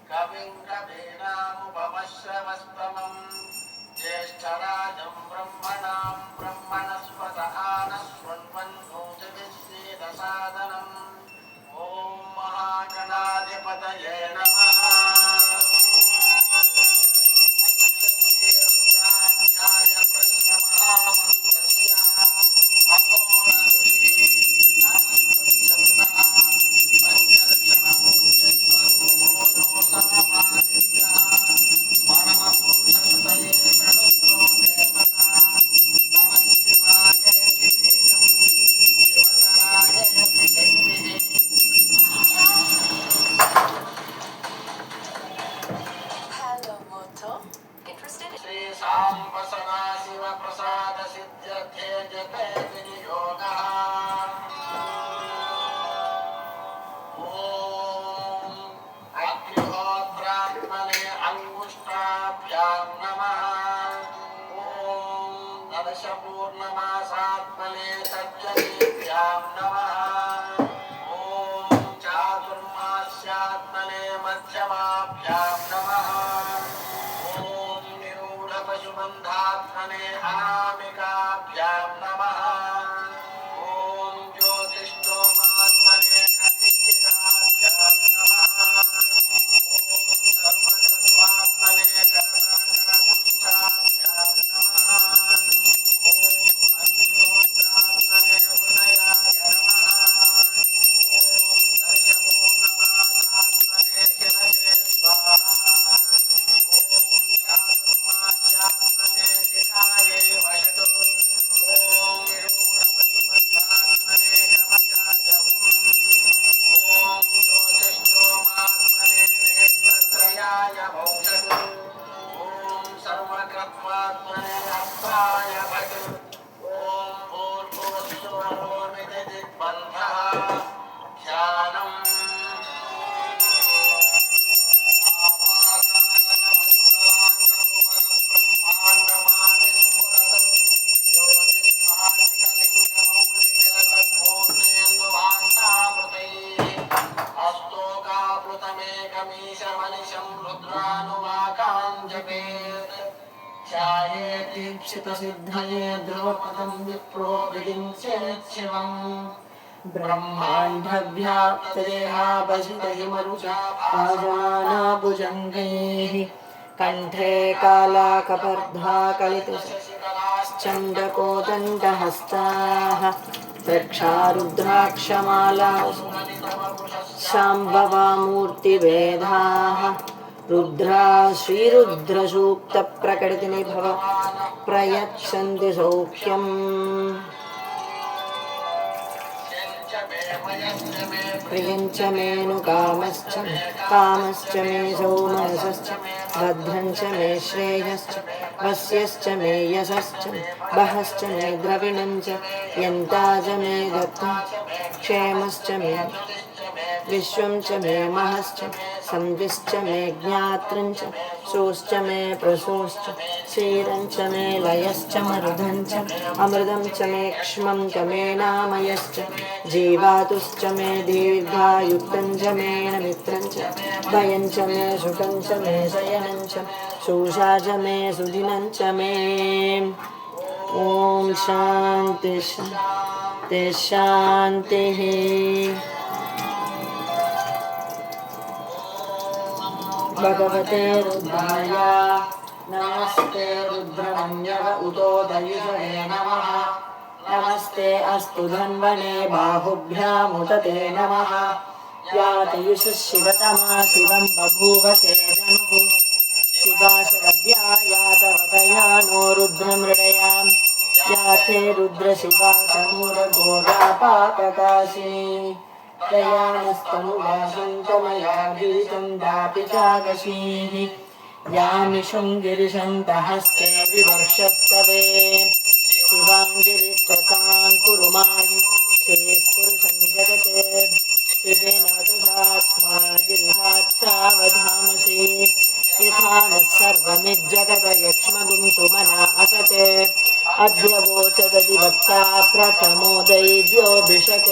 कविं कवीनामुपमश्रवस्तमम् ज्येष्ठराजं ब्रह्मणां ब्रह्मणस्पत आनशृण्वन्नोतिभिस्सीदसादनम् ॐ महागणाधिपतये नमः। श्री सांब सदाशिव प्रसाद सिद्ध्यर्थे जपे विनियोगः। ओम अग्निहोत्रात्मने अंगुष्ठाभ्यां नमः। ओम दर्शपूर्णमासात्मने तर्जनीभ्यां नमः। ओम चातुर्मास्यात्मने मध्यमाभ्यां नमः। पशुबन्धात्मने अनामिकाभ्यां नमः। ओम ज्योतिष्ठोमात्मने कनिष्ठिकाभ्यां नमः। ओम सर्वतत्त्वात्मने करतलकरपुष्ठाभ्यां नमः। ओम अग्निहोत्रात्मने हृदयाय नमः। ओम दर्शपूर्णमासात्मने शिरसे स्वाहा। दीक्षितसिद्धये ध्रुवपदं विप्रो विदिञ्चेच्छिवम् ब्रह्माण्डव्याप्तदेहाभसितहिमरुचा पाजानाभुजङ्गैः कण्ठे कालाकपर्धा कलितश्चण्डकोदण्डहस्ताः रक्षारुद्राक्षमाला शाम्भवामूर्तिभेदाः रुद्रा श्रीरुद्रसूक्तप्रकटिनिभव प्रयच्छन्ति सौख्यम्। प्रियञ्च मेऽनुकामश्च कामश्च मे सौमनसश्च भद्रञ्च मे श्रेयश्च वस्यश्च मे यशश्च बहश्च मे द्रविणञ्च यन्ताज मे दत्ता क्षेमश्च मे विश्वं च मे महश्च संविश्च मे ज्ञात्रञ्च सोश्च मे प्रसोश्च क्षीरञ्च मे लयश्च मरुधञ्च अमृतं च मे क्ष्मं च मे नामयश्च जीवातुश्च मे दीर्घायुक्तं च मे मित्रं च भयं च मे सुखं च मे शयनं च शोषा च मे सुदिनं च मे। ॐ शान्ति शान्ति शान्तिः। भगवते रुद्राय नमस्ते रुद्रमन्यव उतोदयुषे नमः। नमस्ते अस्तु धन्वने बाहुभ्यामुदते नमः। यातयुषः शिवतमा शिवं बभूव ते धनुः शिवा शरव्या यातवतया नो रुद्रमृडयां याते रुद्रशिवा तनूरघोरापाककाशी दयानस्तनुवासन्तमया गीतं दापिकागशीः यामि शृङ्गिरिशन्तहस्ते विवर्षस्तवे शिवाङ्गिरित्रतां कुरु मायि शेः पुरुषं जगते शिवेन तुषात्मा गिरिसाक्षावधामसि यथा नः सर्वमिज्जगदयक्ष्मगुं सुमना असते अद्य वोचदधिवक्ता प्रथमो दैव्योऽभिषक्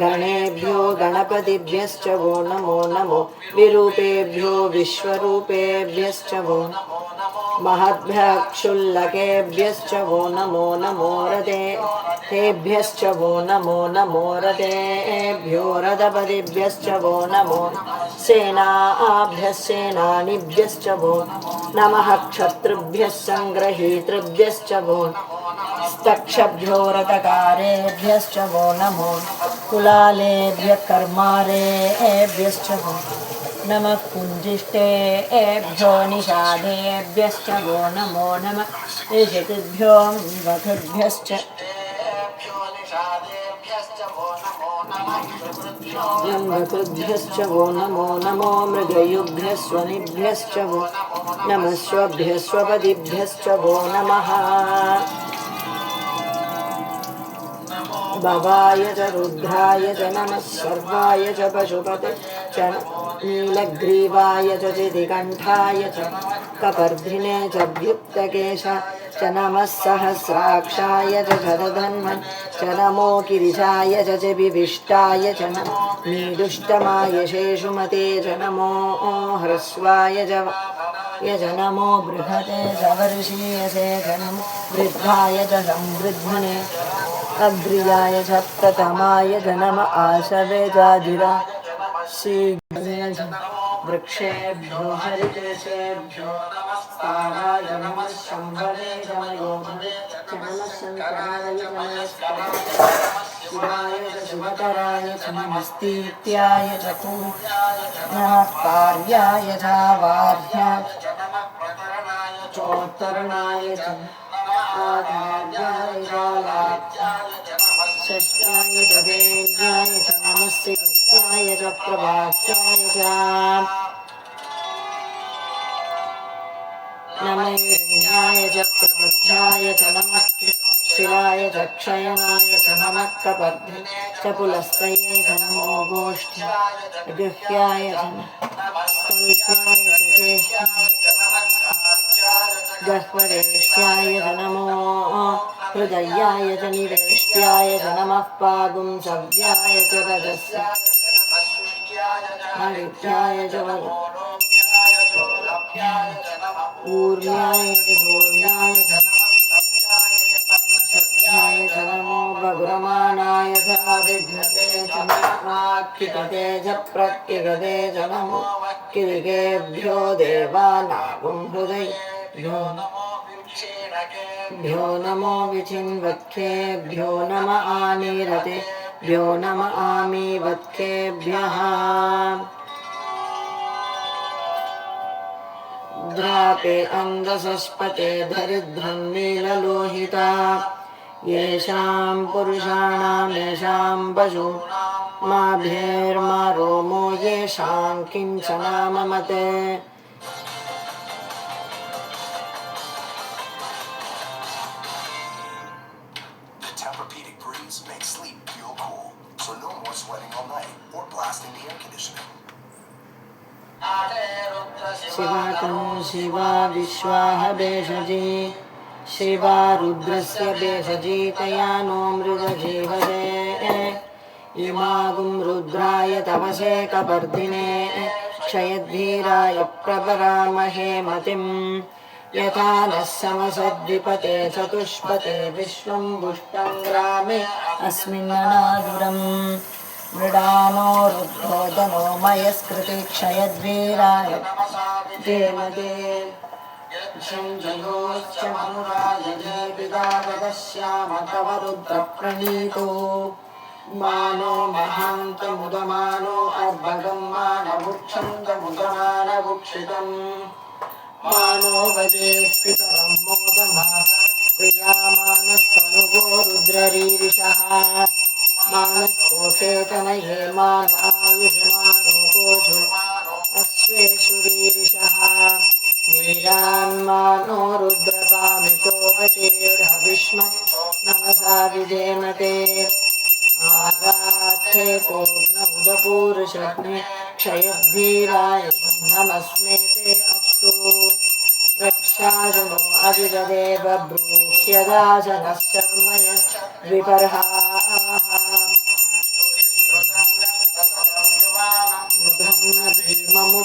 गणेभ्यो गणपतिभ्यश्च वो नमो नमो विरूपेभ्यो विश्वरूपेभ्यश्च वो महद्भ्यः क्षुल्लकेभ्यश्च वो नमो नमो रथेभ्यश्च वो नमो नमो रथेभ्यो रथपतिभ्यश्च वो नमो सेनाभ्यः सेनानिभ्यश्च वो नमः क्षत्रुभ्यः सङ्ग्रहीतृभ्यश्च वो स्तक्षभ्यो रथकारेभ्यश्च वो नमो कुलालेभ्यः कर्मारेभ्यश्च वो नमः कुञ्जिष्टेभ्यो निषादेभ्यश्च वो नमो नमः ऋषिभ्यो वधुभ्यश्च वधुभ्यश्च वो नमो नमो मृगयुभ्यः स्वनिभ्यश्च वो नमः स्वभ्यः स्वपदिभ्यश्च वो नमः भवाय च रुद्राय च नमः सर्वाय च पशुपते च नीलग्रीवाय च चितिकण्ठाय च कपर्धिने च व्युत्तकेश च नमः सहस्राक्षाय च शतधन्वन् च नमो गिरिजाय च विविष्टाय च नमो नीदुष्टमाय शेषुमते च नमो ह्रस्वाय च नमो बृहते च वर्षीयसे च नमो वृद्धाय च संवृद्धने अग्रियाय च प्रथमाय च नम आशवे चाजिरा शीघ्रे वृक्षेभ्यो हरिकेशेभ्यो नमस्ताराय नमः शम्भवे जमयोधवे च नमः शङ्कराय नमः शिवाय च शिवतराय च नमस्तीत्याय च नमः कार्याय च वार्याय च चोत्तरणाय च आधार्याय च षष्ठाय च वेद्याय च नमस्ते सत्याय च प्रभात्याय च नमैरण्याय च प्रबुद्धाय च नमः शिलाय च क्षयनाय च नमः कपर्धिने च पुलस्तये च नमो गोष्ठ्याय गुह्याय च स्तल्प्याय च गह्वरेष्ट्याय च नमो हृदयाय च निवेष्ट्याय च नमः पागुंसव्याय च रजस्याय हरित्याय च ऊर्म्याय च धूर्म्याय च सत्याय च नमो भगुरमाणाय च विघ्नते च नमाख्यते च प्रत्यगते च नमो किरिकेभ्यो देवानागुं हृदयभ्यो भ्यो नमो विचिन्वत्केभ्यो नम आनीरतेभ्यो नम आमीवत्केभ्यः द्रापे अंधसस्पते दरिद्रं नीललोहिता येषां पुरुषाणां येषां पशूनां माभेर्मा रोमो येषां किञ्चन ममते शिवा तनु शिवा विश्वाह भेषजी शिवा रुद्रस्य भेषजी तया नो मृगजीवसे इमागुं रुद्राय तपसे कपर्दिने क्षयद्वीराय प्रपरामहे मतिम् यथा नः समसद्विपते चतुष्पते विश्वं पुष्टं ग्रामे अस्मिन्ननादुरम् मृडानो रुद्धोदनो मयस्कृति क्षयद्वीराय देमदे संजयोश्च मनुराजये पितावदश्याम तव रुद्रप्रणीतो मानो महान्तमुदमानो अर्भगं मानभुक्षन्तमुदमानभुक्षितम् मानो वदेः पितरं मोदमा प्रियामानस्तनुगो रुद्ररीरिषः मानस्तोकेतनये मानायुषमानो कोशो अश्वेषुरीरिषः वीरान्मानो रुद्रपामितो वतेर्हविष्म नमसा विधेमते आराध्ये कोग्न उदपूरुषग्ने क्षयद्वीराय नमस्मेते अस्तु रक्षाजनो अविददेव ब्रूह्यदाशनश्चर्मय विपर्हाः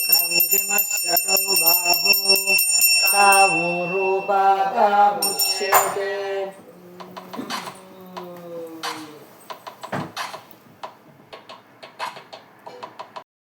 कथं किमस्य तौ बाहो तावो रूपादामुच्यते